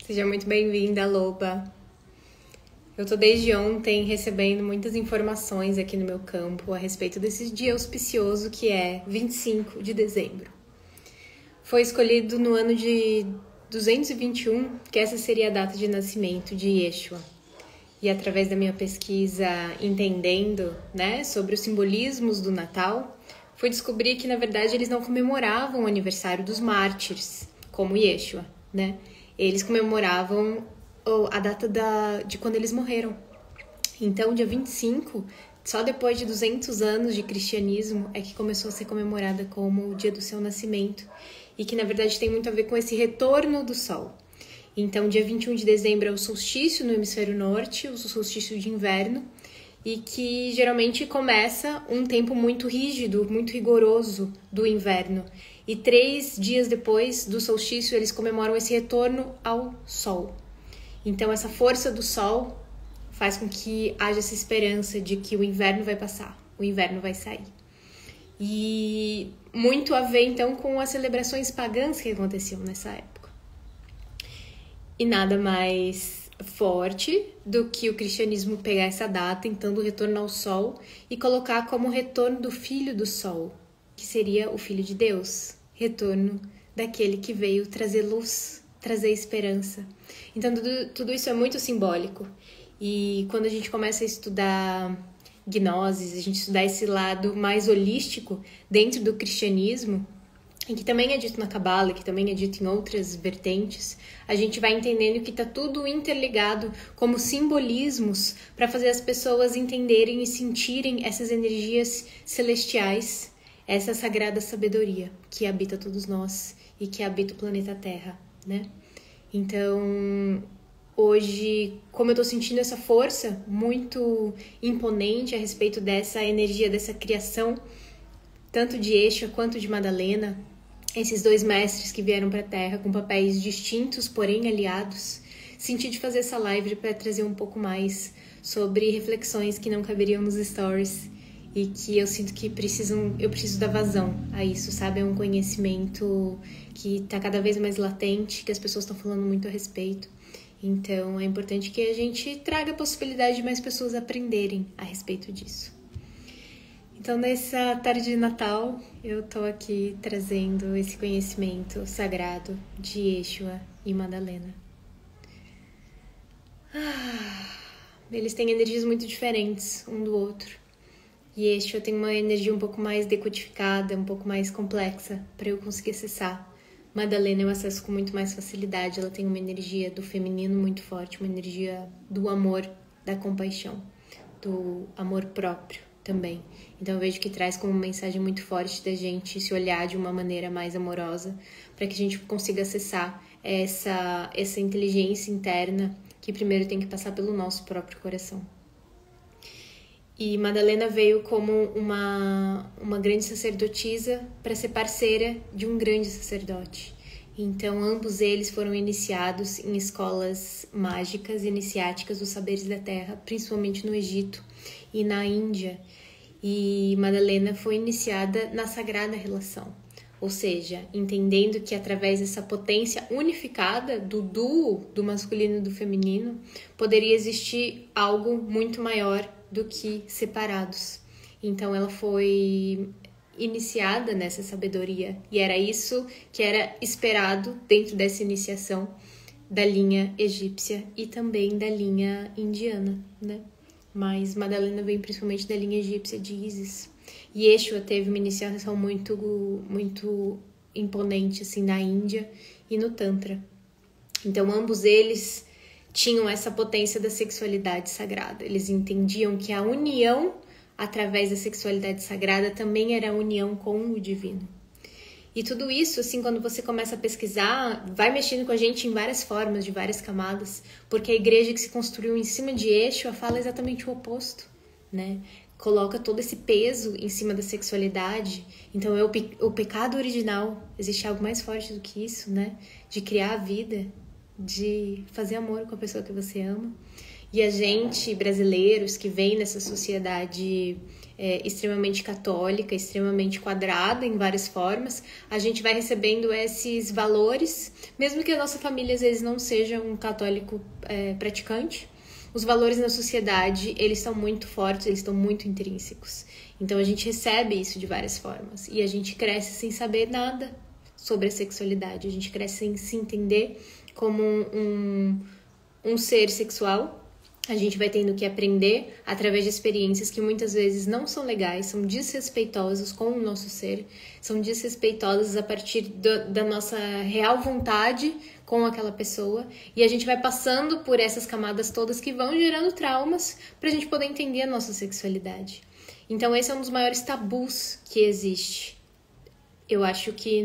Seja muito bem-vinda, Loba. Eu tô desde ontem recebendo muitas informações aqui no meu campo a respeito desse dia auspicioso que é 25 de dezembro. Foi escolhido no ano de 221 que essa seria a data de nascimento de Yeshua. E através da minha pesquisa entendendo, sobre os simbolismos do Natal, fui descobrir que, na verdade, eles não comemoravam o aniversário dos mártires, como Yeshua, Eles comemoravam a data de quando eles morreram. Então, dia 25, só depois de 200 anos de cristianismo, é que começou a ser comemorada como o dia do seu nascimento. E que, na verdade, tem muito a ver com esse retorno do sol. Então, dia 21 de dezembro é o solstício no hemisfério norte, o solstício de inverno, e que geralmente começa um tempo muito rígido, muito rigoroso do inverno. E 3 dias depois do solstício, eles comemoram esse retorno ao sol. Então, essa força do sol faz com que haja essa esperança de que o inverno vai passar, o inverno vai sair. E muito a ver, então, com as celebrações pagãs que aconteciam nessa época. E nada mais forte do que o cristianismo pegar essa data, então, do retorno ao sol, e colocar como retorno do Filho do Sol, que seria o Filho de Deus, retorno daquele que veio trazer luz, trazer esperança. Então, tudo isso é muito simbólico. E quando a gente começa a estudar gnoses, a gente estudar esse lado mais holístico dentro do cristianismo, e que também é dito na Cabala, que também é dito em outras vertentes, a gente vai entendendo que está tudo interligado como simbolismos para fazer as pessoas entenderem e sentirem essas energias celestiais, essa sagrada sabedoria que habita todos nós e que habita o planeta Terra, Então, hoje, como eu estou sentindo essa força muito imponente a respeito dessa energia, dessa criação, tanto de Yeshua quanto de Madalena, esses dois mestres que vieram para a Terra com papéis distintos, porém aliados, senti de fazer essa live para trazer um pouco mais sobre reflexões que não caberiam nos stories e que eu sinto que eu preciso dar vazão a isso, sabe? É um conhecimento que está cada vez mais latente, que as pessoas estão falando muito a respeito. Então, é importante que a gente traga a possibilidade de mais pessoas aprenderem a respeito disso. Então, nessa tarde de Natal, eu tô aqui trazendo esse conhecimento sagrado de Yeshua e Madalena. Eles têm energias muito diferentes um do outro. Yeshua tem uma energia um pouco mais decodificada, um pouco mais complexa para eu conseguir acessar. Madalena eu acesso com muito mais facilidade, ela tem uma energia do feminino muito forte, uma energia do amor, da compaixão, do amor próprio também. Então eu vejo que traz como uma mensagem muito forte da gente se olhar de uma maneira mais amorosa, para que a gente consiga acessar essa inteligência interna que primeiro tem que passar pelo nosso próprio coração. E Madalena veio como uma grande sacerdotisa para ser parceira de um grande sacerdote. Então, ambos eles foram iniciados em escolas mágicas iniciáticas dos saberes da terra, principalmente no Egito e na Índia. E Madalena foi iniciada na sagrada relação, ou seja, entendendo que através dessa potência unificada do duo do masculino e do feminino, poderia existir algo muito maior do que separados. Então ela foi iniciada nessa sabedoria e era isso que era esperado dentro dessa iniciação da linha egípcia e também da linha indiana, Mas Madalena vem principalmente da linha egípcia de Ísis. E Yeshua teve uma iniciação muito imponente assim na Índia e no Tantra. Então ambos eles tinham essa potência da sexualidade sagrada. Eles entendiam que a união através da sexualidade sagrada também era a união com o divino. E tudo isso, assim, quando você começa a pesquisar, vai mexendo com a gente em várias formas, de várias camadas, porque a igreja que se construiu em cima de Yeshua fala exatamente o oposto, Coloca todo esse peso em cima da sexualidade. Então, o pecado original. Existe algo mais forte do que isso, De criar a vida, de fazer amor com a pessoa que você ama. E a gente, brasileiros, que vem nessa sociedade extremamente católica, extremamente quadrada em várias formas, a gente vai recebendo esses valores, mesmo que a nossa família às vezes não seja um católico praticante, os valores na sociedade, eles são muito fortes, eles estão muito intrínsecos. Então a gente recebe isso de várias formas e a gente cresce sem saber nada sobre a sexualidade, a gente cresce sem se entender como um ser sexual. A gente vai tendo que aprender através de experiências que muitas vezes não são legais, são desrespeitosas com o nosso ser, são desrespeitosas a partir da nossa real vontade com aquela pessoa. E a gente vai passando por essas camadas todas que vão gerando traumas pra gente poder entender a nossa sexualidade. Então esse é um dos maiores tabus que existe. Eu acho que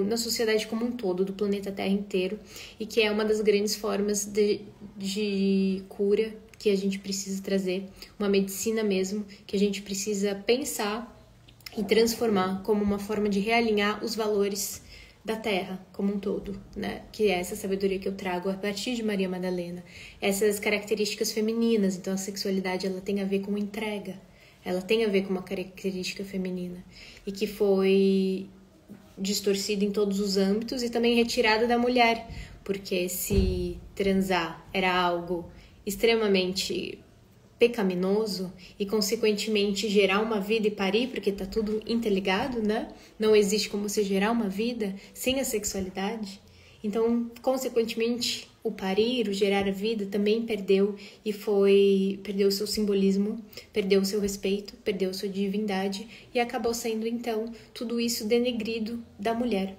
na sociedade como um todo, do planeta Terra inteiro, e que é uma das grandes formas de cura que a gente precisa trazer, uma medicina mesmo, que a gente precisa pensar e transformar como uma forma de realinhar os valores da Terra como um todo, né? Que é essa sabedoria que eu trago a partir de Maria Madalena. Essas características femininas, então a sexualidade ela tem a ver com entrega, ela tem a ver com uma característica feminina, e que foi distorcida em todos os âmbitos e também retirada da mulher, porque se transar era algo extremamente pecaminoso e consequentemente gerar uma vida e parir, porque tá tudo interligado, né? Não existe como você gerar uma vida sem a sexualidade. Então, consequentemente, o parir, o gerar a vida também perdeu o seu simbolismo, perdeu o seu respeito, perdeu a sua divindade e acabou sendo, então, tudo isso denegrido da mulher.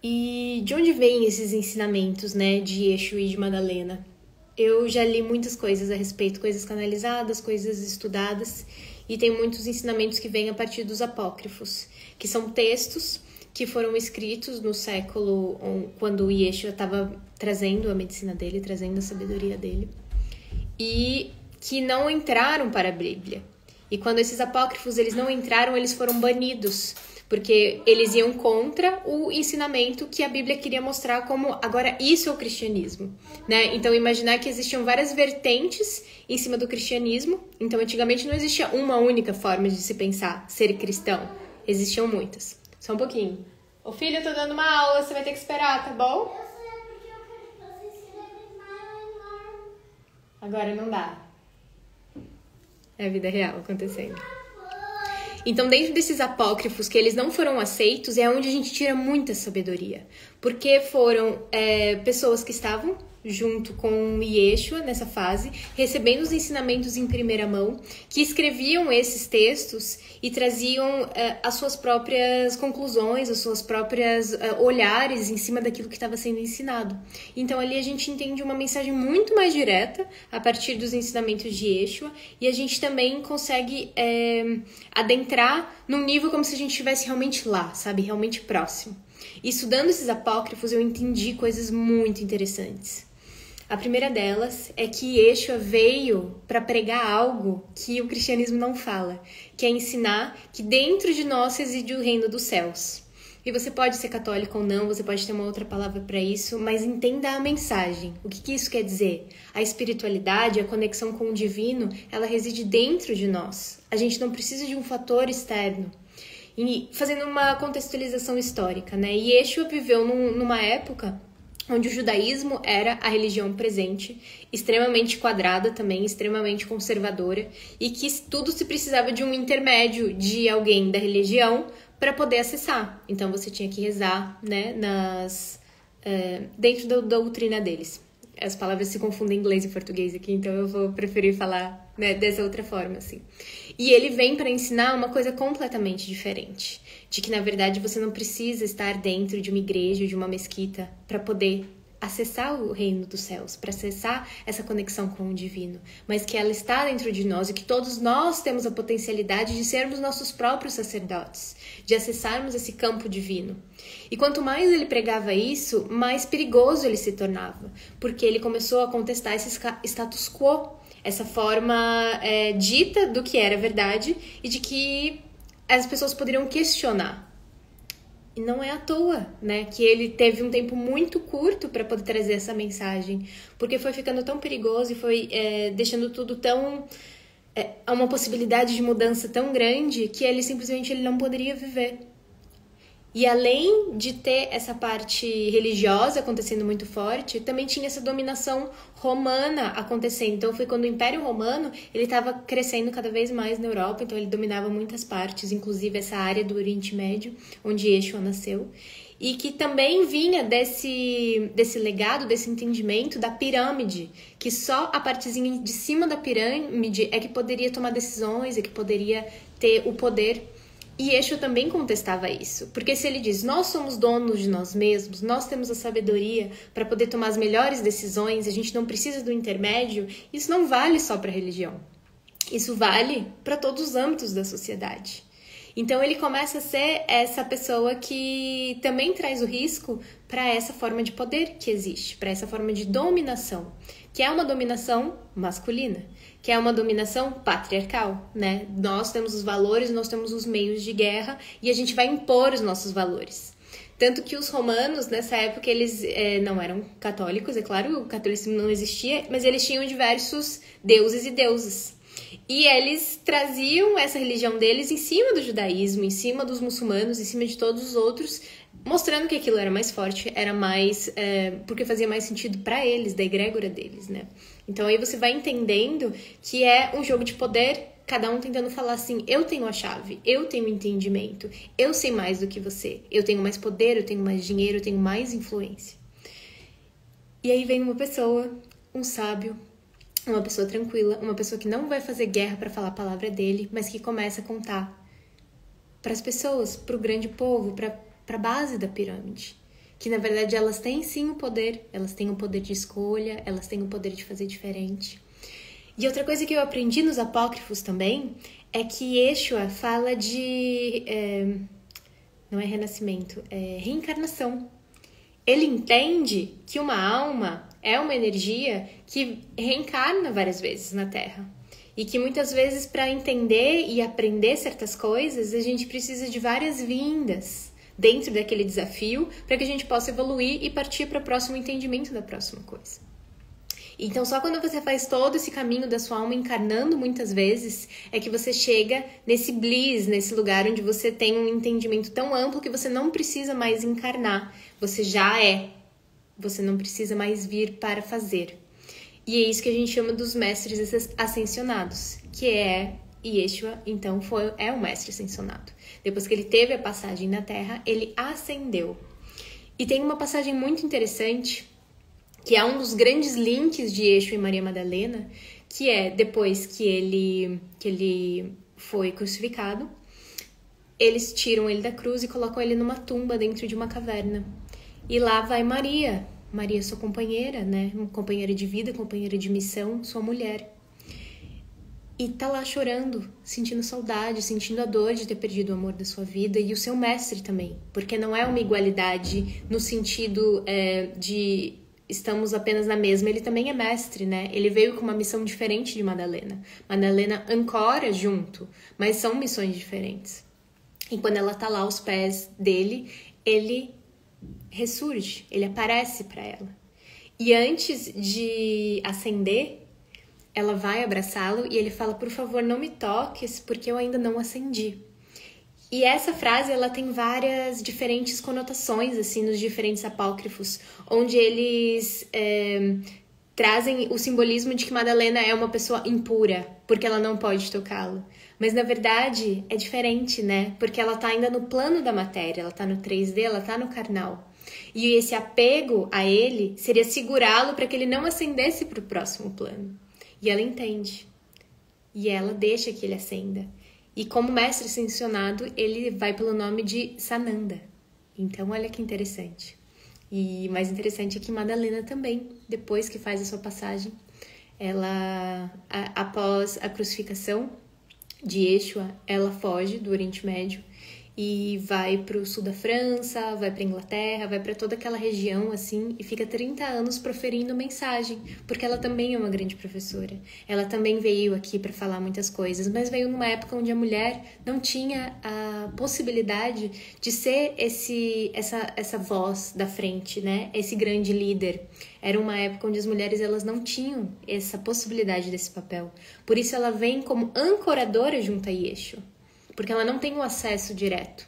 E de onde vêm esses ensinamentos, né, de Exu e de Madalena? Eu já li muitas coisas a respeito, coisas canalizadas, coisas estudadas, e tem muitos ensinamentos que vêm a partir dos apócrifos, que são textos que foram escritos no século, quando o Yeshua estava trazendo a medicina dele, trazendo a sabedoria dele, e que não entraram para a Bíblia. E quando esses apócrifos eles não entraram, eles foram banidos, porque eles iam contra o ensinamento que a Bíblia queria mostrar como, agora isso é o cristianismo, né? Então imaginar que existiam várias vertentes em cima do cristianismo. Então antigamente não existia uma única forma de se pensar ser cristão, existiam muitas. Só um pouquinho. Ô filho, eu tô dando uma aula, você vai ter que esperar, tá bom? Eu sei, porque eu quero que vocês se lembrem mais. Agora não dá. É a vida real acontecendo. Então, dentro desses apócrifos que eles não foram aceitos, é onde a gente tira muita sabedoria. Porque foram pessoas que estavam junto com Yeshua nessa fase, recebendo os ensinamentos em primeira mão, que escreviam esses textos e traziam as suas próprias conclusões, as suas próprias olhares em cima daquilo que estava sendo ensinado. Então ali a gente entende uma mensagem muito mais direta a partir dos ensinamentos de Yeshua, e a gente também consegue adentrar num nível como se a gente estivesse realmente lá, sabe? Realmente próximo. E estudando esses apócrifos eu entendi coisas muito interessantes. A primeira delas é que Yeshua veio para pregar algo que o cristianismo não fala, que é ensinar que dentro de nós reside o reino dos céus. E você pode ser católico ou não, você pode ter uma outra palavra para isso, mas entenda a mensagem. O que isso quer dizer? A espiritualidade, a conexão com o divino, ela reside dentro de nós. A gente não precisa de um fator externo. E fazendo uma contextualização histórica, né? Yeshua viveu numa época onde o judaísmo era a religião presente, extremamente quadrada também, extremamente conservadora, e que tudo se precisava de um intermédio de alguém da religião para poder acessar. Então você tinha que rezar, né, dentro da doutrina deles. As palavras se confundem em inglês e português aqui, então eu vou preferir falar, né, dessa outra forma, assim. E ele vem para ensinar uma coisa completamente diferente, de que, na verdade, você não precisa estar dentro de uma igreja, de uma mesquita, para poder acessar o reino dos céus, para acessar essa conexão com o divino, mas que ela está dentro de nós e que todos nós temos a potencialidade de sermos nossos próprios sacerdotes, de acessarmos esse campo divino. E quanto mais ele pregava isso, mais perigoso ele se tornava, porque ele começou a contestar esse status quo, essa forma dita do que era verdade e de que as pessoas poderiam questionar. E não é à toa, né, que ele teve um tempo muito curto para poder trazer essa mensagem, porque foi ficando tão perigoso e foi deixando tudo tão há uma possibilidade de mudança tão grande que ele simplesmente ele não poderia viver. E além de ter essa parte religiosa acontecendo muito forte, também tinha essa dominação romana acontecendo. Então foi quando o Império Romano ele estava crescendo cada vez mais na Europa, então ele dominava muitas partes, inclusive essa área do Oriente Médio, onde Yeshua nasceu. E que também vinha desse legado, desse entendimento da pirâmide, que só a partezinha de cima da pirâmide é que poderia tomar decisões, é que poderia ter o poder. E Yeshua também contestava isso, porque se ele diz, nós somos donos de nós mesmos, nós temos a sabedoria para poder tomar as melhores decisões, a gente não precisa do intermédio, isso não vale só para a religião, isso vale para todos os âmbitos da sociedade. Então ele começa a ser essa pessoa que também traz o risco para essa forma de poder que existe, para essa forma de dominação, que é uma dominação masculina, que é uma dominação patriarcal, né? Nós temos os valores, nós temos os meios de guerra e a gente vai impor os nossos valores. Tanto que os romanos, nessa época, eles não eram católicos, é claro, o catolicismo não existia, mas eles tinham diversos deuses e deusas. E eles traziam essa religião deles em cima do judaísmo, em cima dos muçulmanos, em cima de todos os outros, mostrando que aquilo era mais forte, era mais... porque fazia mais sentido para eles, da egrégora deles, né? Então aí você vai entendendo que é um jogo de poder, cada um tentando falar assim, eu tenho a chave, eu tenho entendimento, eu sei mais do que você, eu tenho mais poder, eu tenho mais dinheiro, eu tenho mais influência. E aí vem uma pessoa, um sábio, uma pessoa tranquila, uma pessoa que não vai fazer guerra para falar a palavra dele, mas que começa a contar para as pessoas, para o grande povo, para a base da pirâmide. Que na verdade elas têm sim o poder, elas têm o poder de escolha, elas têm o poder de fazer diferente. E outra coisa que eu aprendi nos apócrifos também é que Yeshua fala de... não é renascimento, é reencarnação. Ele entende que uma alma é uma energia que reencarna várias vezes na Terra. E que muitas vezes, para entender e aprender certas coisas, a gente precisa de várias vindas dentro daquele desafio para que a gente possa evoluir e partir para o próximo entendimento da próxima coisa. Então, só quando você faz todo esse caminho da sua alma encarnando muitas vezes, é que você chega nesse bliss, nesse lugar onde você tem um entendimento tão amplo que você não precisa mais encarnar. Você já é. Você não precisa mais vir para fazer. E é isso que a gente chama dos mestres ascensionados, que é Yeshua, então, é um mestre ascensionado. Depois que ele teve a passagem na Terra, ele ascendeu. E tem uma passagem muito interessante, que é um dos grandes links de Yeshua e Maria Madalena, que é depois que ele foi crucificado, eles tiram ele da cruz e colocam ele numa tumba dentro de uma caverna. E lá vai Maria, sua companheira, né? Companheira de vida, companheira de missão, sua mulher. E tá lá chorando, sentindo saudade, sentindo a dor de ter perdido o amor da sua vida e o seu mestre também. Porque não é uma igualdade no sentido de estamos apenas na mesma. Ele também é mestre, né? Ele veio com uma missão diferente de Madalena. Madalena ancora junto, mas são missões diferentes. E quando ela tá lá aos pés dele, ele ressurge, ele aparece para ela. E antes de ascender, ela vai abraçá-lo e ele fala, por favor, não me toques, porque eu ainda não ascendi. E essa frase, ela tem várias diferentes conotações, assim, nos diferentes apócrifos, onde eles trazem o simbolismo de que Madalena é uma pessoa impura, porque ela não pode tocá-lo. Mas, na verdade, é diferente, né? Porque ela tá ainda no plano da matéria, ela tá no 3D, ela tá no carnal. E esse apego a ele seria segurá-lo para que ele não ascendesse para o próximo plano. E ela entende. E ela deixa que ele ascenda. E como mestre ascensionado, ele vai pelo nome de Sananda. Então, olha que interessante. E mais interessante é que Madalena também, depois que faz a sua passagem, ela, após a crucificação de Yeshua, ela foge do Oriente Médio e vai pro sul da França, vai pra Inglaterra, vai pra toda aquela região, assim, e fica 30 anos proferindo mensagem, porque ela também é uma grande professora. Ela também veio aqui para falar muitas coisas, mas veio numa época onde a mulher não tinha a possibilidade de ser essa voz da frente, né? Esse grande líder. Era uma época onde as mulheres elas não tinham essa possibilidade desse papel. Por isso ela vem como ancoradora junto a Yeshu, porque ela não tem o acesso direto.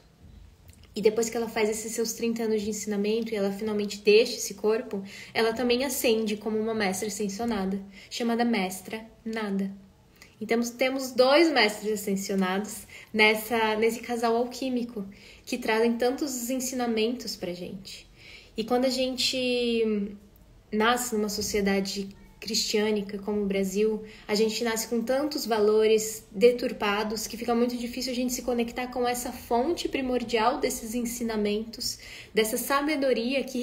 E depois que ela faz esses seus 30 anos de ensinamento e ela finalmente deixa esse corpo, ela também ascende como uma mestra ascensionada, chamada Mestra Nada. Então temos 2 mestres ascensionados nesse casal alquímico, que trazem tantos ensinamentos pra gente. E quando a gente nasce numa sociedade cristiânica como o Brasil, a gente nasce com tantos valores deturpados que fica muito difícil a gente se conectar com essa fonte primordial desses ensinamentos, dessa sabedoria que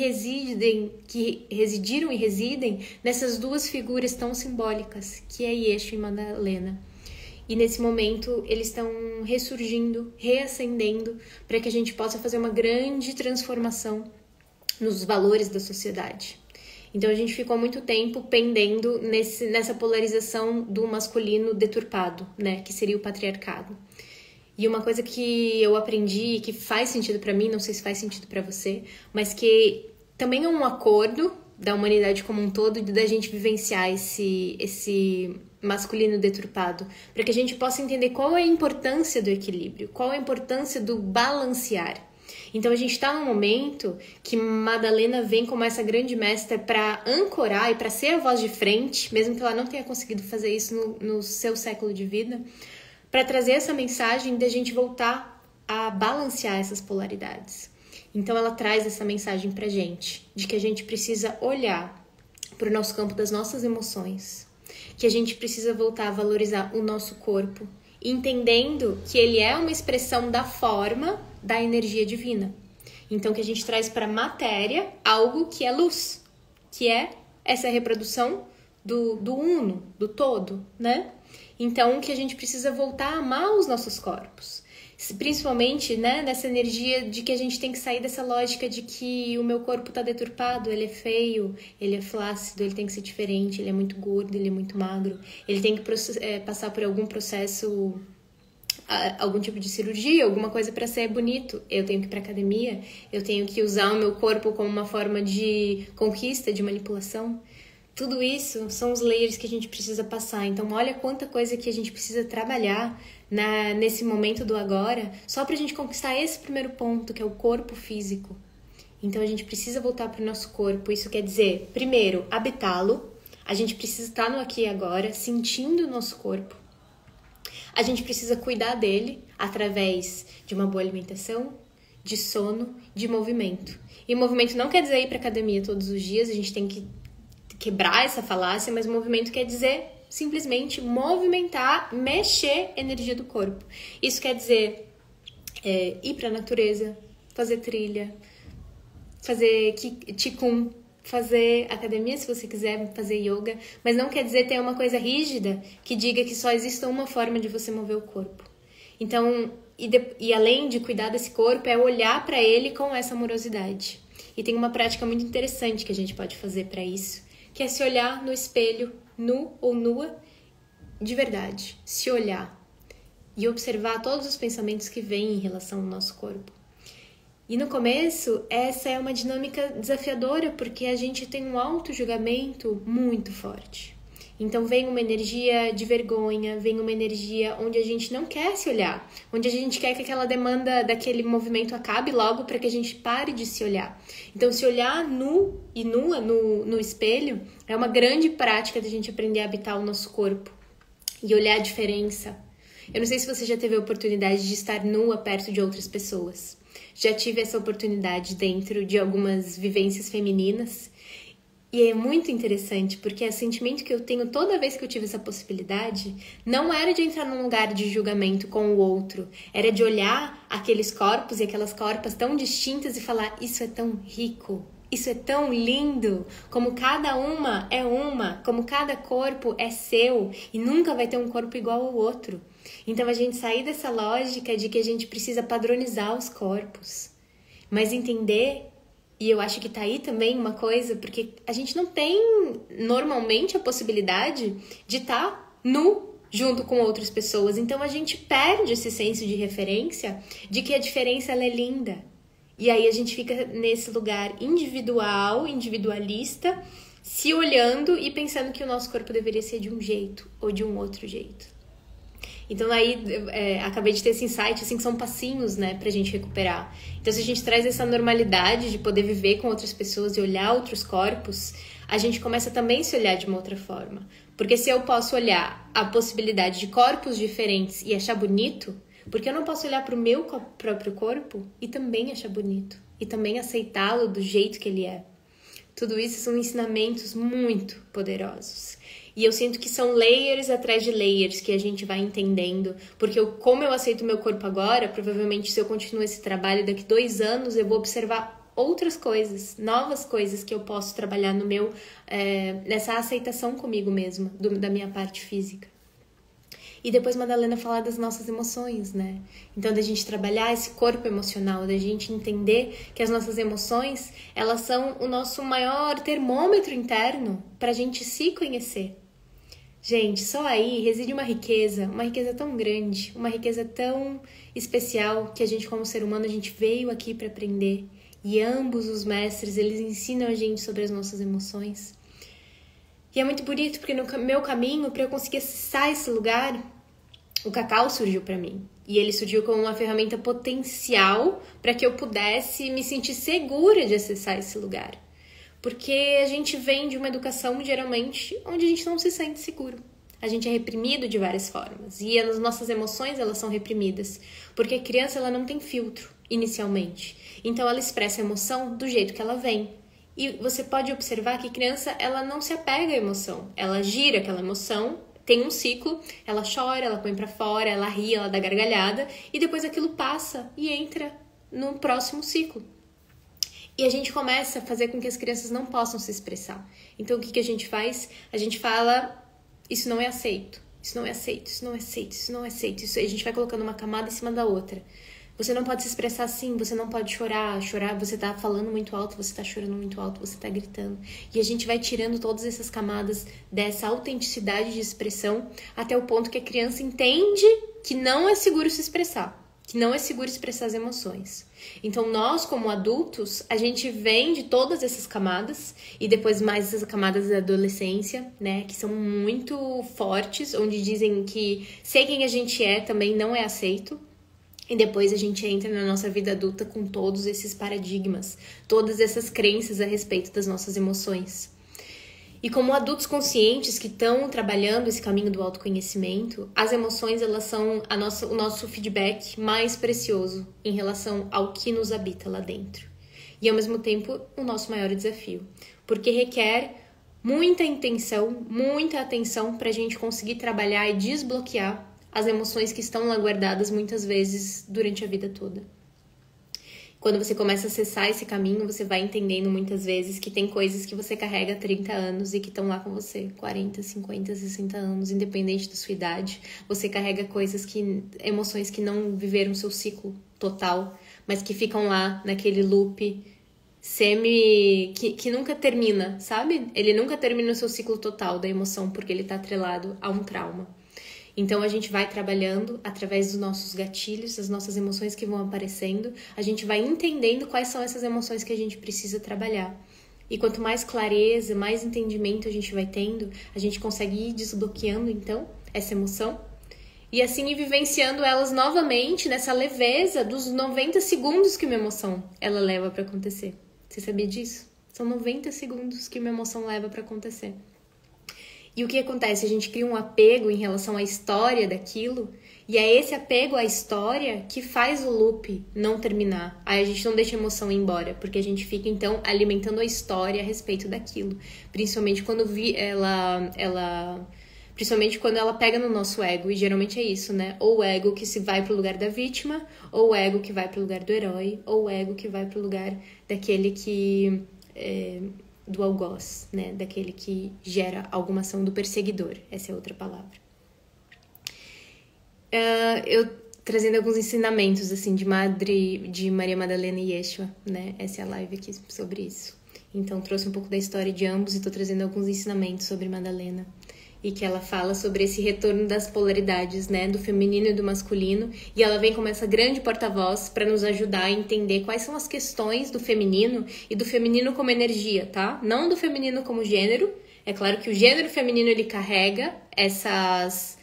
residiram e residem nessas 2 figuras tão simbólicas, que é Yeshu e Madalena. E nesse momento eles estão ressurgindo, reacendendo, para que a gente possa fazer uma grande transformação nos valores da sociedade. Então a gente ficou muito tempo pendendo nessa polarização do masculino deturpado, né, que seria o patriarcado. E uma coisa que eu aprendi, que faz sentido pra mim, não sei se faz sentido pra você, mas que também é um acordo da humanidade como um todo, da gente vivenciar esse masculino deturpado, para que a gente possa entender qual é a importância do equilíbrio, qual é a importância do balancear. Então a gente está num momento que Madalena vem como essa grande mestra para ancorar e para ser a voz de frente, mesmo que ela não tenha conseguido fazer isso no seu século de vida, para trazer essa mensagem da gente voltar a balancear essas polaridades. Então ela traz essa mensagem pra gente, de que a gente precisa olhar para o nosso campo das nossas emoções, que a gente precisa voltar a valorizar o nosso corpo, entendendo que ele é uma expressão da forma da energia divina. Então que a gente traz para a matéria algo que é luz, que é essa reprodução do uno, do todo, né? Então que a gente precisa voltar a amar os nossos corpos. Principalmente, né, nessa energia de que a gente tem que sair dessa lógica de que o meu corpo tá deturpado, ele é feio, ele é flácido, ele tem que ser diferente, ele é muito gordo, ele é muito magro, ele tem que passar por algum processo, algum tipo de cirurgia, alguma coisa para ser bonito. Eu tenho que ir pra academia, eu tenho que usar o meu corpo como uma forma de conquista, de manipulação. Tudo isso são os layers que a gente precisa passar. Então, olha quanta coisa que a gente precisa trabalhar nesse momento do agora, só pra gente conquistar esse primeiro ponto, que é o corpo físico. Então, a gente precisa voltar pro nosso corpo. Isso quer dizer, primeiro, habitá-lo. A gente precisa estar no aqui e agora, sentindo o nosso corpo. A gente precisa cuidar dele através de uma boa alimentação, de sono, de movimento. E movimento não quer dizer ir pra academia todos os dias, a gente tem que quebrar essa falácia, mas movimento quer dizer simplesmente movimentar, mexer a energia do corpo. Isso quer dizer ir para a natureza, fazer trilha, fazer qigong, fazer academia se você quiser, fazer yoga, mas não quer dizer ter uma coisa rígida que diga que só exista uma forma de você mover o corpo. Então, e além de cuidar desse corpo, é olhar para ele com essa amorosidade. E tem uma prática muito interessante que a gente pode fazer para isso, que é se olhar no espelho, nu ou nua, de verdade. Se olhar e observar todos os pensamentos que vêm em relação ao nosso corpo. E no começo, essa é uma dinâmica desafiadora, porque a gente tem um auto-julgamento muito forte. Então vem uma energia de vergonha, vem uma energia onde a gente não quer se olhar, onde a gente quer que aquela demanda daquele movimento acabe logo para que a gente pare de se olhar. Então se olhar nu e nua no espelho é uma grande prática da gente aprender a habitar o nosso corpo e olhar a diferença. Eu não sei se você já teve a oportunidade de estar nua perto de outras pessoas. Já tive essa oportunidade dentro de algumas vivências femininas. E é muito interessante, porque o sentimento que eu tenho toda vez que eu tive essa possibilidade não era de entrar num lugar de julgamento com o outro, era de olhar aqueles corpos e aquelas corpas tão distintas e falar: isso é tão rico, isso é tão lindo, como cada uma, como cada corpo é seu e nunca vai ter um corpo igual ao outro. Então a gente sair dessa lógica de que a gente precisa padronizar os corpos, mas entender, e eu acho que tá aí também uma coisa, porque a gente não tem normalmente a possibilidade de estar nu junto com outras pessoas, então a gente perde esse senso de referência de que a diferença ela é linda. E aí a gente fica nesse lugar individual, individualista, se olhando e pensando que o nosso corpo deveria ser de um jeito ou de um outro jeito. Então aí acabei de ter esse insight, assim, que são passinhos, né, pra gente recuperar. Então se a gente traz essa normalidade de poder viver com outras pessoas e olhar outros corpos, a gente começa também a se olhar de uma outra forma. Porque se eu posso olhar a possibilidade de corpos diferentes e achar bonito, porque eu não posso olhar pro meu próprio corpo e também achar bonito, e também aceitá-lo do jeito que ele é. Tudo isso são ensinamentos muito poderosos. E eu sinto que são layers atrás de layers que a gente vai entendendo. Porque como eu aceito o meu corpo agora, provavelmente se eu continuo esse trabalho daqui 2 anos, eu vou observar outras coisas, novas coisas que eu posso trabalhar no meu, nessa aceitação comigo mesma, da minha parte física. E depois Madalena falar das nossas emoções, né? Então, da gente trabalhar esse corpo emocional, da gente entender que as nossas emoções, elas são o nosso maior termômetro interno pra gente se conhecer. Gente, só aí reside uma riqueza tão grande, uma riqueza tão especial que a gente, como ser humano, a gente veio aqui para aprender. E ambos os mestres, eles ensinam a gente sobre as nossas emoções. E é muito bonito, porque no meu caminho, para eu conseguir acessar esse lugar, o cacau surgiu para mim. E ele surgiu como uma ferramenta potencial para que eu pudesse me sentir segura de acessar esse lugar. Porque a gente vem de uma educação, geralmente, onde a gente não se sente seguro. A gente é reprimido de várias formas. E as nossas emoções, elas são reprimidas. Porque a criança, ela não tem filtro, inicialmente. Então, ela expressa a emoção do jeito que ela vem. E você pode observar que a criança, ela não se apega à emoção. Ela gira aquela emoção, tem um ciclo, ela chora, ela põe pra fora, ela ri, ela dá gargalhada. E depois aquilo passa e entra no próximo ciclo. E a gente começa a fazer com que as crianças não possam se expressar. Então, o que a gente faz? A gente fala, isso não é aceito, isso não é aceito, isso não é aceito, isso não é aceito. Isso, a gente vai colocando uma camada em cima da outra. Você não pode se expressar assim, você não pode chorar, você tá falando muito alto, você tá chorando muito alto, você tá gritando. E a gente vai tirando todas essas camadas dessa autenticidade de expressão até o ponto que a criança entende que não é seguro se expressar. Que não é seguro expressar as emoções. Então, nós, como adultos, a gente vem de todas essas camadas, e depois mais essas camadas da adolescência, né, que são muito fortes, onde dizem que ser quem a gente é também não é aceito. E depois a gente entra na nossa vida adulta com todos esses paradigmas, todas essas crenças a respeito das nossas emoções. E como adultos conscientes que estão trabalhando esse caminho do autoconhecimento, as emoções, elas são o nosso feedback mais precioso em relação ao que nos habita lá dentro. E ao mesmo tempo, o nosso maior desafio, porque requer muita intenção, muita atenção para a gente conseguir trabalhar e desbloquear as emoções que estão lá guardadas muitas vezes durante a vida toda. Quando você começa a acessar esse caminho, você vai entendendo muitas vezes que tem coisas que você carrega há 30 anos e que estão lá com você 40, 50, 60 anos, independente da sua idade. Você carrega emoções que não viveram seu ciclo total, mas que ficam lá naquele loop que nunca termina, sabe? Ele nunca termina o seu ciclo total da emoção, porque ele está atrelado a um trauma. Então, a gente vai trabalhando através dos nossos gatilhos, das nossas emoções que vão aparecendo, a gente vai entendendo quais são essas emoções que a gente precisa trabalhar. E quanto mais clareza, mais entendimento a gente vai tendo, a gente consegue ir desbloqueando, então, essa emoção. E assim ir vivenciando elas novamente nessa leveza dos 90 segundos que uma emoção ela leva para acontecer. Você sabia disso? São 90 segundos que uma emoção leva para acontecer. E o que acontece? A gente cria um apego em relação à história daquilo, e é esse apego à história que faz o loop não terminar. Aí a gente não deixa a emoção ir embora, porque a gente fica, então, alimentando a história a respeito daquilo. Principalmente quando principalmente quando ela pega no nosso ego, e geralmente é isso, né? Ou o ego que se vai pro lugar da vítima, ou o ego que vai pro lugar do herói, ou o ego que vai pro lugar daquele que... do algoz, né? Daquele que gera alguma ação do perseguidor. Essa é outra palavra. Eu trazendo alguns ensinamentos, assim, de Maria Madalena e Yeshua, né? Essa é a live aqui sobre isso. Então, trouxe um pouco da história de ambos e tô trazendo alguns ensinamentos sobre Madalena. E que ela fala sobre esse retorno das polaridades, né? Do feminino e do masculino. E ela vem como essa grande porta-voz para nos ajudar a entender quais são as questões do feminino e do feminino como energia, tá? Não do feminino como gênero. É claro que o gênero feminino, ele carrega essas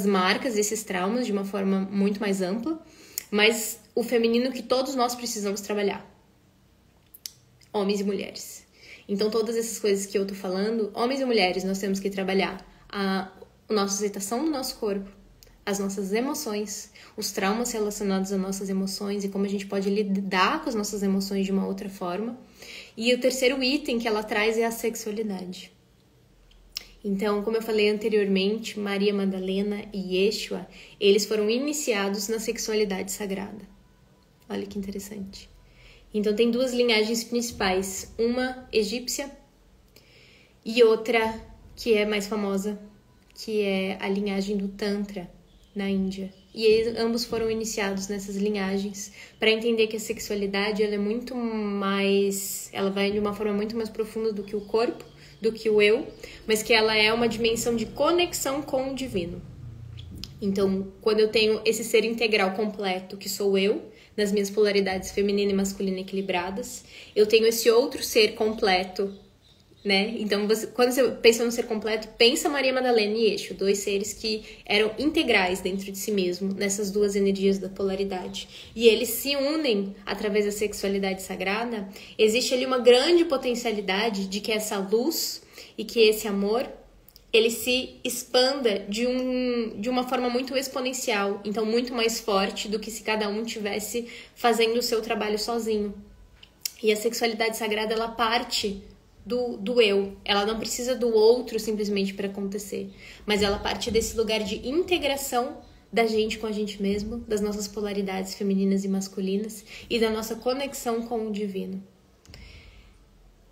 marcas, esses traumas de uma forma muito mais ampla, mas o feminino que todos nós precisamos trabalhar, homens e mulheres. Então, todas essas coisas que eu tô falando, homens e mulheres, nós temos que trabalhar a nossa aceitação do nosso corpo, as nossas emoções, os traumas relacionados às nossas emoções e como a gente pode lidar com as nossas emoções de uma outra forma. E o terceiro item que ela traz é a sexualidade. Então, como eu falei anteriormente, Maria Madalena e Yeshua, eles foram iniciados na sexualidade sagrada. Olha que interessante. Então, tem duas linhagens principais. Uma egípcia e outra que é mais famosa, que é a linhagem do Tantra, na Índia. E eles, ambos foram iniciados nessas linhagens para entender que a sexualidade ela é muito mais... Ela vai de uma forma muito mais profunda do que o corpo, do que o eu, mas que ela é uma dimensão de conexão com o divino. Então, quando eu tenho esse ser integral completo, que sou eu, nas minhas polaridades feminina e masculina equilibradas, eu tenho esse outro ser completo, né? Então, quando você pensa no ser completo, pensa Maria Madalena e Yeshua, dois seres que eram integrais dentro de si mesmo, nessas duas energias da polaridade. E eles se unem através da sexualidade sagrada. Existe ali uma grande potencialidade de que essa luz e que esse amor, ele se expanda de uma forma muito exponencial, então muito mais forte do que se cada um tivesse fazendo o seu trabalho sozinho. E a sexualidade sagrada, ela parte do eu. Ela não precisa do outro simplesmente para acontecer, mas ela parte desse lugar de integração da gente com a gente mesmo, das nossas polaridades femininas e masculinas e da nossa conexão com o divino.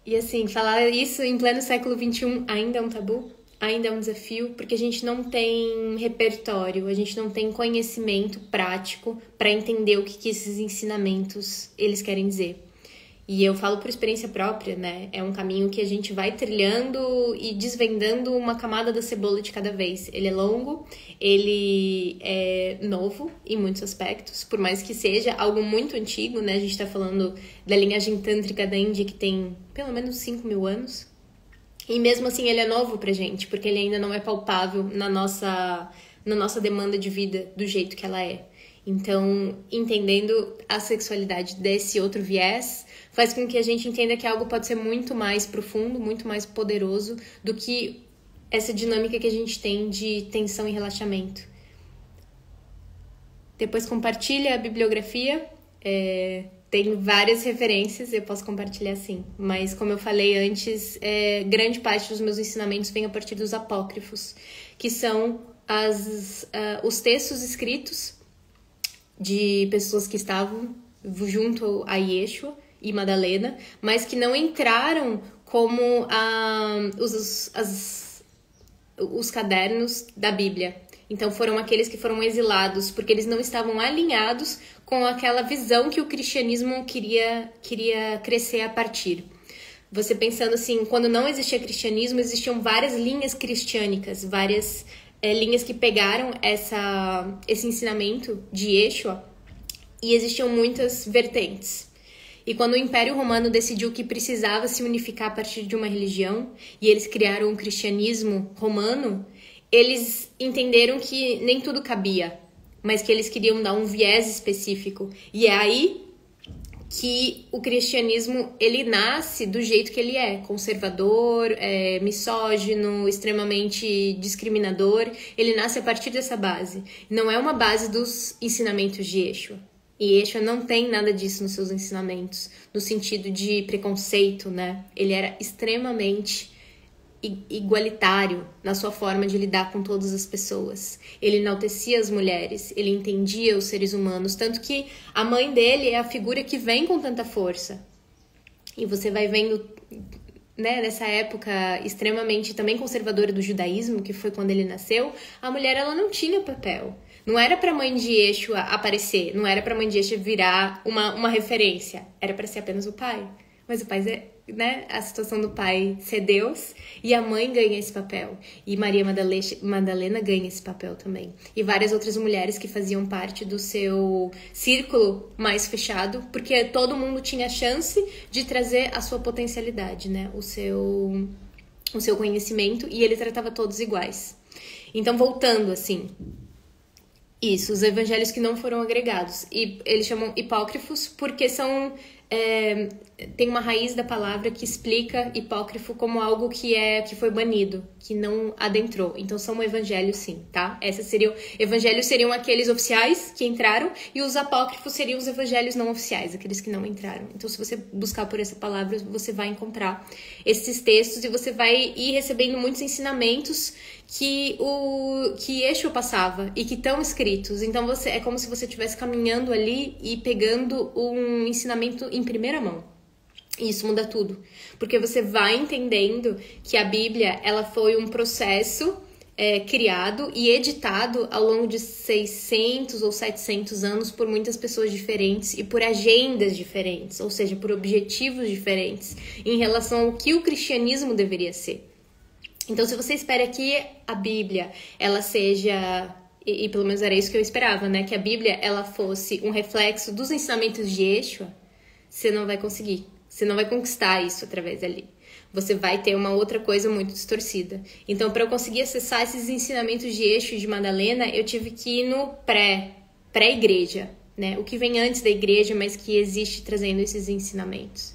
E assim, falar isso em pleno século XXI ainda é um tabu? Ainda é um desafio, porque a gente não tem repertório, a gente não tem conhecimento prático para entender o que esses ensinamentos eles querem dizer. E eu falo por experiência própria, né? É um caminho que a gente vai trilhando e desvendando uma camada da cebola de cada vez. Ele é longo, ele é novo em muitos aspectos, por mais que seja algo muito antigo, né? A gente tá falando da linhagem tântrica da Índia, que tem pelo menos 5.000 anos. E mesmo assim ele é novo pra gente, porque ele ainda não é palpável na nossa demanda de vida do jeito que ela é. Então, entendendo a sexualidade desse outro viés, faz com que a gente entenda que algo pode ser muito mais profundo, muito mais poderoso do que essa dinâmica que a gente tem de tensão e relaxamento. Depois compartilha a bibliografia, tem várias referências, eu posso compartilhar sim. Mas como eu falei antes, grande parte dos meus ensinamentos vem a partir dos apócrifos, que são os textos escritos de pessoas que estavam junto a Yeshua e Madalena, mas que não entraram como os cadernos da Bíblia. Então foram aqueles que foram exilados, porque eles não estavam alinhados com aquela visão que o cristianismo queria crescer a partir. Você pensando assim, quando não existia cristianismo, existiam várias linhas cristiânicas, várias linhas que pegaram esse ensinamento de Yeshua, e existiam muitas vertentes. E quando o Império Romano decidiu que precisava se unificar a partir de uma religião, e eles criaram o cristianismo romano, eles entenderam que nem tudo cabia, mas que eles queriam dar um viés específico. E é aí que o cristianismo, ele nasce do jeito que ele é, conservador, misógino, extremamente discriminador. Ele nasce a partir dessa base. Não é uma base dos ensinamentos de Yeshua. E Yeshua não tem nada disso nos seus ensinamentos, no sentido de preconceito, né? Ele era extremamente igualitário na sua forma de lidar com todas as pessoas. Ele enaltecia as mulheres, ele entendia os seres humanos, tanto que a mãe dele é a figura que vem com tanta força. E você vai vendo, né, nessa época extremamente também conservadora do judaísmo, que foi quando ele nasceu, a mulher ela não tinha papel. Não era pra mãe de Yeshua aparecer, não era pra mãe de Yeshua virar uma referência. Era pra ser apenas o pai. Mas o pai, né? A situação do pai ser Deus e a mãe ganha esse papel. E Maria Madalena ganha esse papel também. E várias outras mulheres que faziam parte do seu círculo mais fechado, porque todo mundo tinha a chance de trazer a sua potencialidade, né? O seu conhecimento, e ele tratava todos iguais. Então, voltando assim, isso, os evangelhos que não foram agregados. E eles chamam hipócrifos porque são... tem uma raiz da palavra que explica hipócrifo como algo que foi banido, que não adentrou. Então são evangelhos sim, tá? Evangelhos seriam aqueles oficiais que entraram, e os apócrifos seriam os evangelhos não oficiais, aqueles que não entraram. Então se você buscar por essa palavra, você vai encontrar esses textos e você vai ir recebendo muitos ensinamentos que Yeshua passava e que estão escritos. Então é como se você estivesse caminhando ali e pegando um ensinamento em primeira mão. E isso muda tudo, porque você vai entendendo que a Bíblia ela foi um processo criado e editado ao longo de 600 ou 700 anos por muitas pessoas diferentes e por agendas diferentes, ou seja, por objetivos diferentes em relação ao que o cristianismo deveria ser. Então, se você espera que a Bíblia, ela seja, e pelo menos era isso que eu esperava, né? Que a Bíblia, ela fosse um reflexo dos ensinamentos de Yeshua, você não vai conseguir. Você não vai conquistar isso através dali. Você vai ter uma outra coisa muito distorcida. Então, para eu conseguir acessar esses ensinamentos de Yeshua e de Madalena, eu tive que ir no pré-igreja, né? O que vem antes da igreja, mas que existe trazendo esses ensinamentos.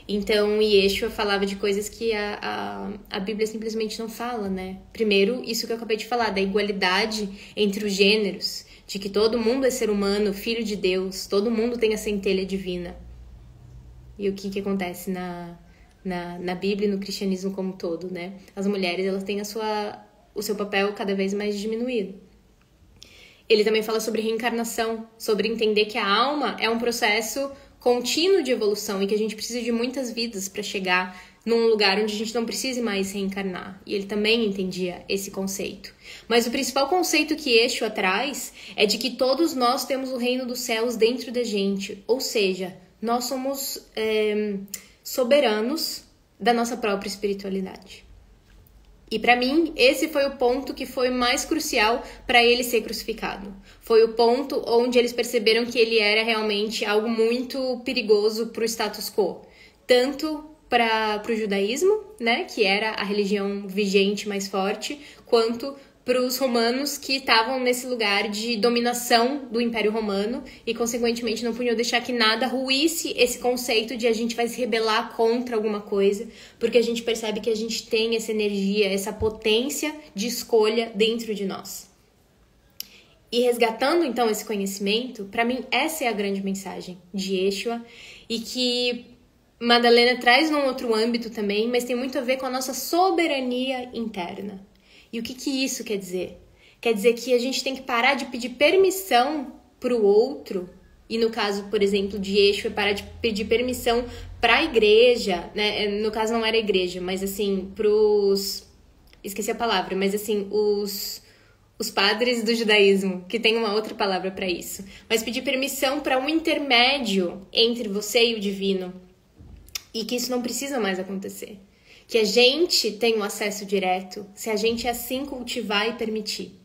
Então, Yeshua falava de coisas que a Bíblia simplesmente não fala, né? Primeiro, isso que eu acabei de falar, da igualdade entre os gêneros, de que todo mundo é ser humano, filho de Deus, todo mundo tem a centelha divina. E o que acontece na Bíblia e no cristianismo como um todo, né? As mulheres, elas têm o seu papel cada vez mais diminuído. Ele também fala sobre reencarnação, sobre entender que a alma é um processo contínuo de evolução e que a gente precisa de muitas vidas para chegar num lugar onde a gente não precise mais reencarnar. E ele também entendia esse conceito. Mas o principal conceito que Yeshua traz é de que todos nós temos o reino dos céus dentro da gente. Ou seja, nós somos soberanos da nossa própria espiritualidade. E para mim, esse foi o ponto que foi mais crucial para ele ser crucificado. Foi o ponto onde eles perceberam que ele era realmente algo muito perigoso para o status quo. Tanto para o judaísmo, né, que era a religião vigente mais forte, quanto para os romanos que estavam nesse lugar de dominação do Império Romano e, consequentemente, não podiam deixar que nada ruísse esse conceito de a gente vai se rebelar contra alguma coisa, porque a gente percebe que a gente tem essa energia, essa potência de escolha dentro de nós. E resgatando, então, esse conhecimento, para mim, essa é a grande mensagem de Yeshua e que Madalena traz num outro âmbito também, mas tem muito a ver com a nossa soberania interna. E o que isso quer dizer? Quer dizer que a gente tem que parar de pedir permissão para o outro, e no caso, por exemplo, de Yeshua, parar de pedir permissão para a igreja, né? No caso não era a igreja, mas assim, esqueci a palavra, mas assim, os padres do judaísmo, que tem uma outra palavra para isso. Mas pedir permissão para um intermédio entre você e o divino. E que isso não precisa mais acontecer. Que a gente tem um acesso direto, se a gente assim cultivar e permitir.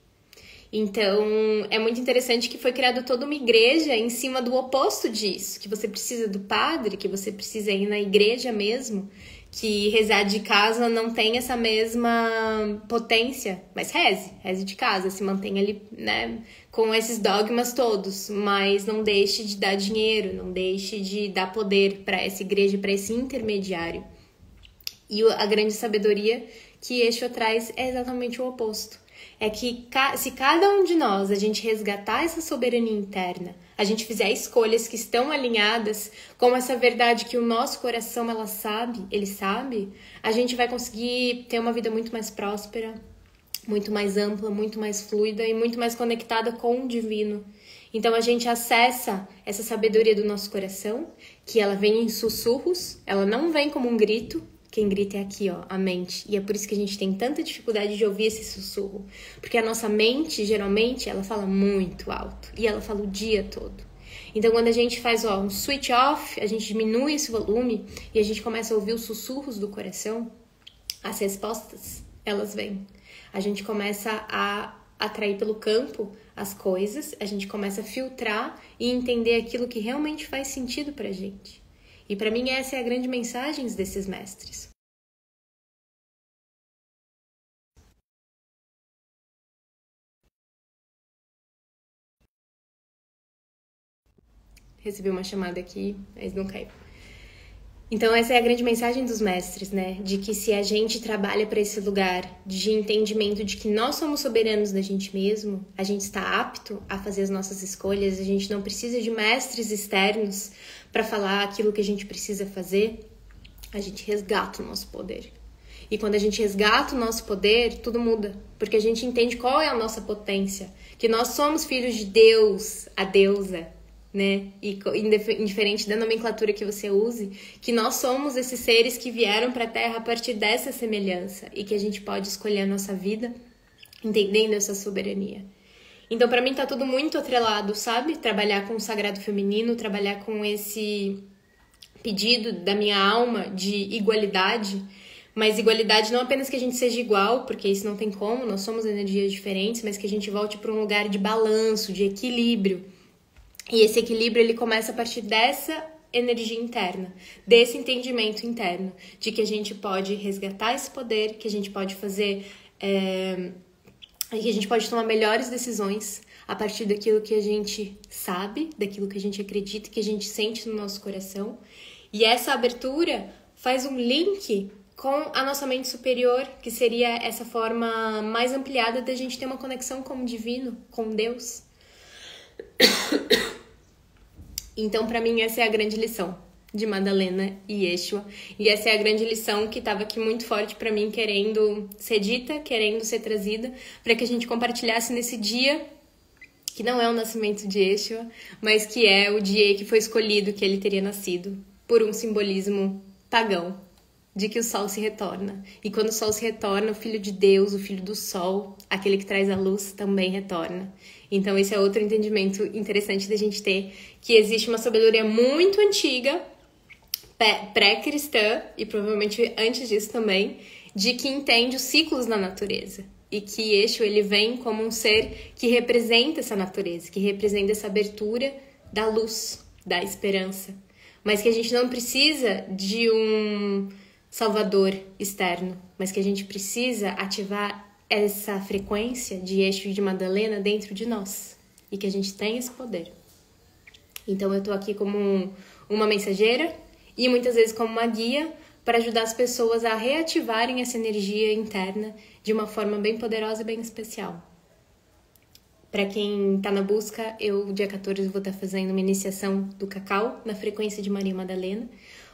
Então, é muito interessante que foi criada toda uma igreja em cima do oposto disso, que você precisa do padre, que você precisa ir na igreja mesmo, que rezar de casa não tem essa mesma potência, mas reze de casa, se mantenha ali, né, com esses dogmas todos, mas não deixe de dar dinheiro, não deixe de dar poder para essa igreja, para esse intermediário. E a grande sabedoria que Yeshua traz é exatamente o oposto. É que se cada um de nós, a gente resgatar essa soberania interna, a gente fizer escolhas que estão alinhadas com essa verdade que o nosso coração ele sabe, a gente vai conseguir ter uma vida muito mais próspera, muito mais ampla, muito mais fluida e muito mais conectada com o divino. Então a gente acessa essa sabedoria do nosso coração, que ela vem em sussurros, ela não vem como um grito, Quem grita é aqui, ó, a mente. E é por isso que a gente tem tanta dificuldade de ouvir esse sussurro. Porque a nossa mente, geralmente, ela fala muito alto. E ela fala o dia todo. Então, quando a gente faz, ó, um switch off, a gente diminui esse volume e a gente começa a ouvir os sussurros do coração, as respostas, elas vêm. A gente começa a atrair pelo campo as coisas, a gente começa a filtrar e entender aquilo que realmente faz sentido pra gente. E para mim essa é a grande mensagem desses mestres. Recebi uma chamada aqui, mas não caiu. Então essa é a grande mensagem dos mestres, né? De que se a gente trabalha para esse lugar de entendimento de que nós somos soberanos da gente mesmo, a gente está apto a fazer as nossas escolhas, a gente não precisa de mestres externos para falar aquilo que a gente precisa fazer, a gente resgata o nosso poder. E quando a gente resgata o nosso poder, tudo muda. Porque a gente entende qual é a nossa potência. Que nós somos filhos de Deus, a deusa, né? E indiferente da nomenclatura que você use, que nós somos esses seres que vieram para a Terra a partir dessa semelhança. E que a gente pode escolher a nossa vida entendendo essa soberania. Então, para mim, tá tudo muito atrelado, sabe? Trabalhar com o sagrado feminino, trabalhar com esse pedido da minha alma de igualdade, mas igualdade não apenas que a gente seja igual, porque isso não tem como, nós somos energias diferentes, mas que a gente volte para um lugar de balanço, de equilíbrio. E esse equilíbrio ele começa a partir dessa energia interna, desse entendimento interno, de que a gente pode resgatar esse poder, que a gente pode fazer, que a gente pode tomar melhores decisões a partir daquilo que a gente sabe, daquilo que a gente acredita, que a gente sente no nosso coração. E essa abertura faz um link com a nossa mente superior, que seria essa forma mais ampliada da gente ter uma conexão com o divino, com Deus. Então, para mim, essa é a grande lição de Madalena e Yeshua. E essa é a grande lição que estava aqui muito forte para mim, querendo ser dita, querendo ser trazida, para que a gente compartilhasse nesse dia, que não é o nascimento de Yeshua, mas que é o dia que foi escolhido que ele teria nascido, por um simbolismo pagão, de que o sol se retorna. E quando o sol se retorna, o filho de Deus, o filho do sol, aquele que traz a luz, também retorna. Então esse é outro entendimento interessante da gente ter, que existe uma sabedoria muito antiga, pré-cristã, e provavelmente antes disso também, de que entende os ciclos na natureza. E que Yeshua, ele vem como um ser que representa essa natureza, que representa essa abertura da luz, da esperança. Mas que a gente não precisa de um salvador externo, mas que a gente precisa ativar essa frequência de Yeshua e de Madalena dentro de nós. E que a gente tem esse poder. Então eu tô aqui como uma mensageira e muitas vezes como uma guia para ajudar as pessoas a reativarem essa energia interna de uma forma bem poderosa e bem especial. Para quem tá na busca, eu, dia 14, vou estar fazendo uma iniciação do cacau na frequência de Maria Madalena,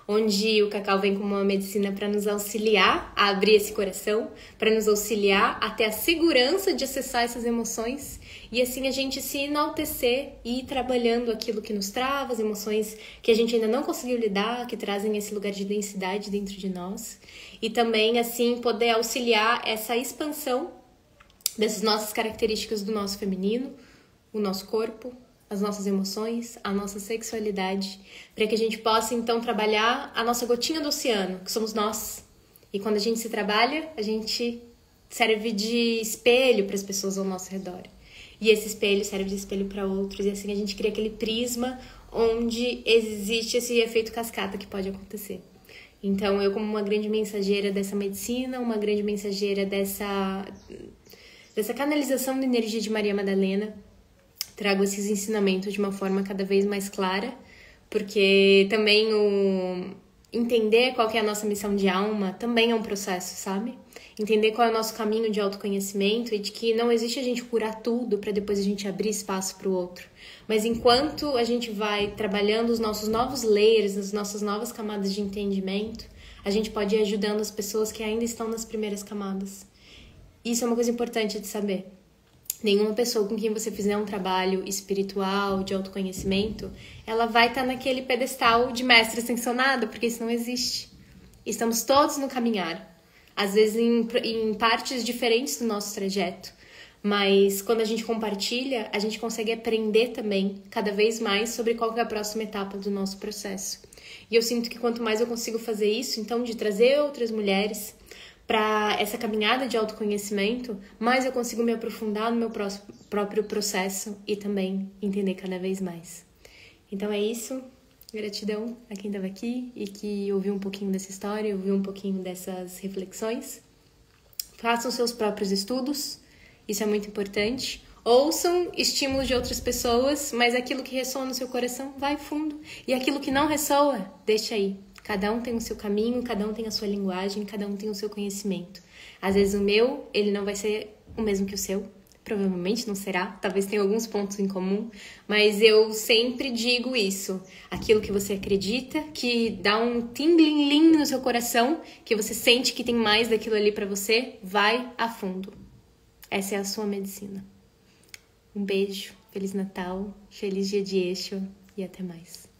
onde o cacau vem como uma medicina para nos auxiliar a abrir esse coração, para nos auxiliar a ter a segurança de acessar essas emoções e assim a gente se enaltecer e ir trabalhando aquilo que nos trava, as emoções que a gente ainda não conseguiu lidar, que trazem esse lugar de densidade dentro de nós e também assim poder auxiliar essa expansão dessas nossas características do nosso feminino, o nosso corpo, as nossas emoções, a nossa sexualidade, para que a gente possa então trabalhar a nossa gotinha do oceano, que somos nós. E quando a gente se trabalha, a gente serve de espelho para as pessoas ao nosso redor. E esse espelho serve de espelho para outros, e assim a gente cria aquele prisma onde existe esse efeito cascata que pode acontecer. Então eu, como uma grande mensageira dessa medicina, uma grande mensageira dessa canalização da energia de Maria Madalena, trago esses ensinamentos de uma forma cada vez mais clara, porque também o entender qual que é a nossa missão de alma também é um processo, sabe? Entender qual é o nosso caminho de autoconhecimento e de que não existe a gente curar tudo para depois a gente abrir espaço para o outro. Mas enquanto a gente vai trabalhando os nossos novos layers, as nossas novas camadas de entendimento, a gente pode ir ajudando as pessoas que ainda estão nas primeiras camadas. Isso é uma coisa importante de saber. Nenhuma pessoa com quem você fizer um trabalho espiritual, de autoconhecimento, ela vai estar naquele pedestal de mestre ascensionado, porque isso não existe. Estamos todos no caminhar, às vezes em partes diferentes do nosso trajeto. Mas quando a gente compartilha, a gente consegue aprender também cada vez mais sobre qual que é a próxima etapa do nosso processo. E eu sinto que quanto mais eu consigo fazer isso, então, de trazer outras mulheres para essa caminhada de autoconhecimento, mais eu consigo me aprofundar no meu próprio processo e também entender cada vez mais. Então é isso. Gratidão a quem estava aqui e que ouviu um pouquinho dessa história, ouviu um pouquinho dessas reflexões. Façam seus próprios estudos, isso é muito importante. Ouçam estímulos de outras pessoas, mas aquilo que ressoa no seu coração, vai fundo. E aquilo que não ressoa, deixa aí. Cada um tem o seu caminho, cada um tem a sua linguagem, cada um tem o seu conhecimento. Às vezes o meu, ele não vai ser o mesmo que o seu. Provavelmente não será, talvez tenha alguns pontos em comum, mas eu sempre digo isso. Aquilo que você acredita, que dá um tingling no seu coração, que você sente que tem mais daquilo ali pra você, vai a fundo. Essa é a sua medicina. Um beijo, Feliz Natal, feliz dia de Eixo e até mais.